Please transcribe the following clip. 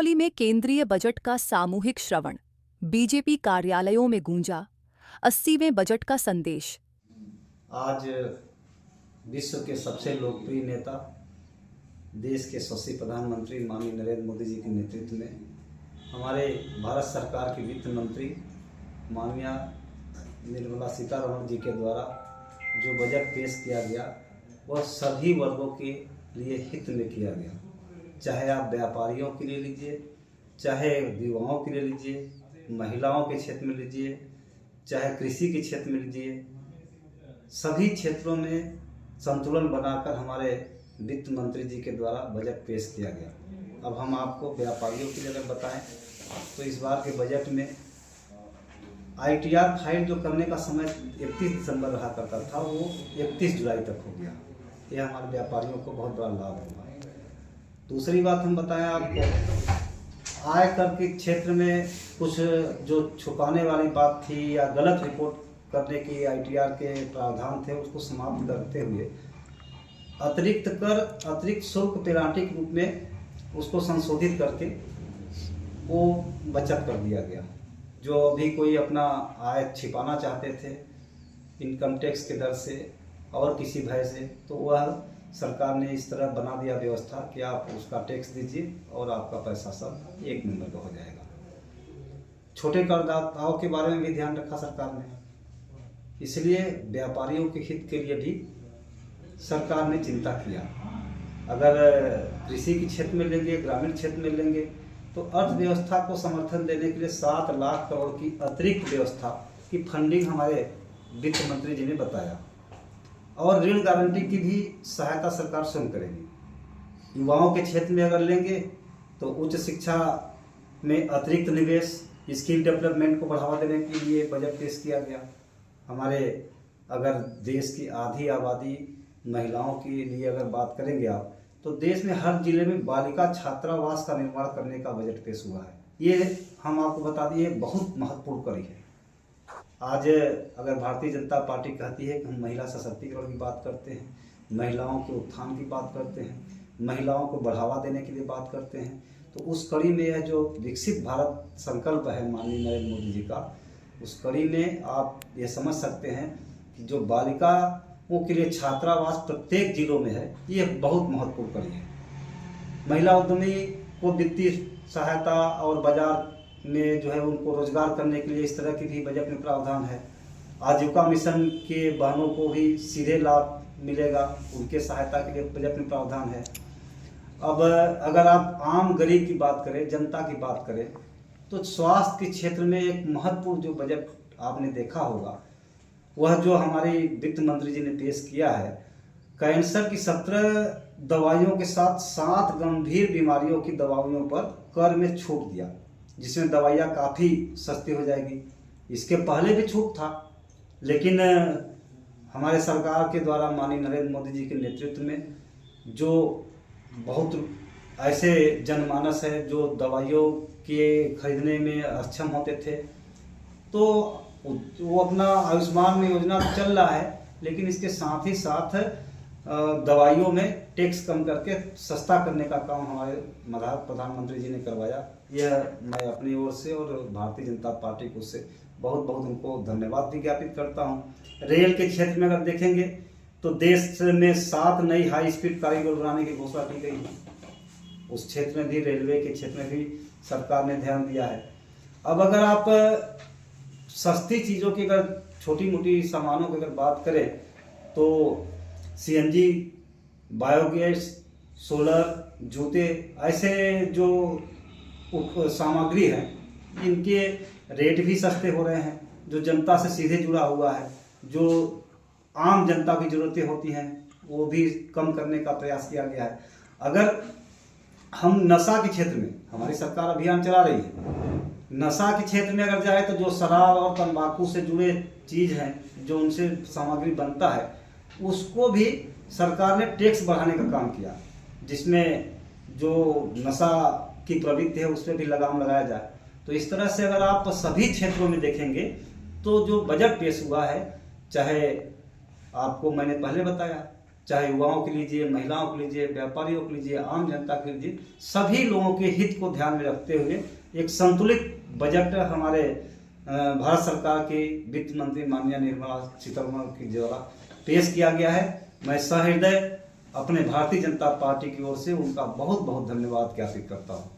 चंदौली में केंद्रीय बजट का सामूहिक श्रवण, बीजेपी कार्यालयों में गूंजा 80वें बजट का संदेश। आज विश्व के सबसे लोकप्रिय नेता, देश के यशस्वी प्रधानमंत्री माननीय नरेंद्र मोदी जी के नेतृत्व में हमारे भारत सरकार की वित्त मंत्री माननीय निर्मला सीतारमण जी के द्वारा जो बजट पेश किया गया वह सभी वर्गों के लिए हित में किया गया। चाहे आप व्यापारियों के लिए लीजिए, चाहे युवाओं के लिए लीजिए, महिलाओं के क्षेत्र में लीजिए, चाहे कृषि के क्षेत्र में लीजिए, सभी क्षेत्रों में संतुलन बनाकर हमारे वित्त मंत्री जी के द्वारा बजट पेश किया गया। अब हम आपको व्यापारियों के लिए अगर बताएं तो इस बार के बजट में ITR फाइल जो करने का समय 31 दिसंबर रहा करता था वो 31 जुलाई तक हो गया। यह हमारे व्यापारियों को बहुत बड़ा लाभ हुआ। दूसरी बात हम बताएं आपको, आयकर के क्षेत्र में कुछ जो छुपाने वाली बात थी या गलत रिपोर्ट करने की ITR के प्रावधान थे उसको समाप्त करते हुए अतिरिक्त कर, अतिरिक्त शुल्क पेनाल्टी के रूप में उसको संशोधित करके वो बचत कर दिया गया। जो अभी कोई अपना आय छिपाना चाहते थे इनकम टैक्स के दर से और किसी भय से, तो वह सरकार ने इस तरह बना दिया व्यवस्था कि आप उसका टैक्स दीजिए और आपका पैसा सब एक नंबर का हो जाएगा। छोटे करदाताओं के बारे में भी ध्यान रखा सरकार ने, इसलिए व्यापारियों के हित के लिए भी सरकार ने चिंता किया। अगर कृषि के क्षेत्र में लेंगे, ग्रामीण क्षेत्र में लेंगे, तो अर्थव्यवस्था को समर्थन देने के लिए 7 लाख करोड़ की अतिरिक्त व्यवस्था की फंडिंग हमारे वित्त मंत्री जी ने बताया। और ऋण गारंटी की भी सहायता सरकार स्वयं करेगी। युवाओं के क्षेत्र में अगर लेंगे तो उच्च शिक्षा में अतिरिक्त निवेश, स्किल डेवलपमेंट को बढ़ावा देने के लिए बजट पेश किया गया। हमारे अगर देश की आधी आबादी महिलाओं के लिए अगर बात करेंगे आप, तो देश में हर जिले में बालिका छात्रावास का निर्माण करने का बजट पेश हुआ है। ये हम आपको बता दिए बहुत महत्वपूर्ण कड़ी है। आज अगर भारतीय जनता पार्टी कहती है कि हम महिला सशक्तिकरण की बात करते हैं, महिलाओं के उत्थान की बात करते हैं, महिलाओं को बढ़ावा देने के लिए बात करते हैं, तो उस कड़ी में यह जो विकसित भारत संकल्प है माननीय नरेंद्र मोदी जी का, उस कड़ी में आप ये समझ सकते हैं कि जो बालिकाओं के लिए छात्रावास प्रत्येक जिलों में है, ये बहुत महत्वपूर्ण कड़ी है। महिला उद्यमी को वित्तीय सहायता और बाजार में जो है उनको रोजगार करने के लिए इस तरह की भी बजट में प्रावधान है। आजीविका मिशन के बहनों को भी सीधे लाभ मिलेगा, उनके सहायता के लिए बजट में प्रावधान है। अब अगर आप आम गरीब की बात करें, जनता की बात करें, तो स्वास्थ्य के क्षेत्र में एक महत्वपूर्ण जो बजट आपने देखा होगा वह जो हमारी वित्त मंत्री जी ने पेश किया है, कैंसर की 17 दवाइयों के साथ 7 गंभीर बीमारियों की दवाइयों पर कर में छूट दिया, जिसमें दवाइयाँ काफ़ी सस्ती हो जाएगी। इसके पहले भी छूट था, लेकिन हमारे सरकार के द्वारा माननीय नरेंद्र मोदी जी के नेतृत्व में जो बहुत ऐसे जनमानस है जो दवाइयों के खरीदने में अक्षम होते थे, तो वो अपना आयुष्मान में योजना चल रहा है, लेकिन इसके साथ ही साथ दवाइयों में टैक्स कम करके सस्ता करने का काम हमारे प्रधानमंत्री जी ने करवाया। यह मैं अपनी ओर से और भारतीय जनता पार्टी को से बहुत बहुत उनको धन्यवाद भी ज्ञापित करता हूँ। रेल के क्षेत्र में अगर देखेंगे तो देश में 7 नई हाई स्पीड कॉरिडोर बनाने की घोषणा की गई है। उस क्षेत्र में भी, रेलवे के क्षेत्र में भी सरकार ने ध्यान दिया है। अब अगर आप सस्ती चीज़ों की, अगर छोटी मोटी सामानों की अगर बात करें तो CNG, बायोगैस, सोलर, जूते, ऐसे जो सामग्री है इनके रेट भी सस्ते हो रहे हैं, जो जनता से सीधे जुड़ा हुआ है। जो आम जनता की ज़रूरतें होती हैं वो भी कम करने का प्रयास किया गया है। अगर हम नशा के क्षेत्र में, हमारी सरकार अभियान चला रही है, नशा के क्षेत्र में अगर जाए तो जो शराब और तंबाकू से जुड़े चीज़ हैं, जो उनसे सामग्री बनता है, उसको भी सरकार ने टैक्स बढ़ाने का काम किया, जिसमें जो नशा की प्रवृत्ति है उस पर भी लगाम लगाया जाए। तो इस तरह से अगर आप सभी क्षेत्रों में देखेंगे तो जो बजट पेश हुआ है, चाहे आपको मैंने पहले बताया चाहे युवाओं के लीजिए, महिलाओं के लीजिए, व्यापारियों के लीजिए, आम जनता के लीजिए, सभी लोगों के हित को ध्यान में रखते हुए एक संतुलित बजट हमारे भारत सरकार की वित्त मंत्री माननीय निर्मला सीतारमण के द्वारा पेश किया गया है। मैं सहृदय अपने भारतीय जनता पार्टी की ओर से उनका बहुत बहुत धन्यवाद ज्ञापित करता हूँ।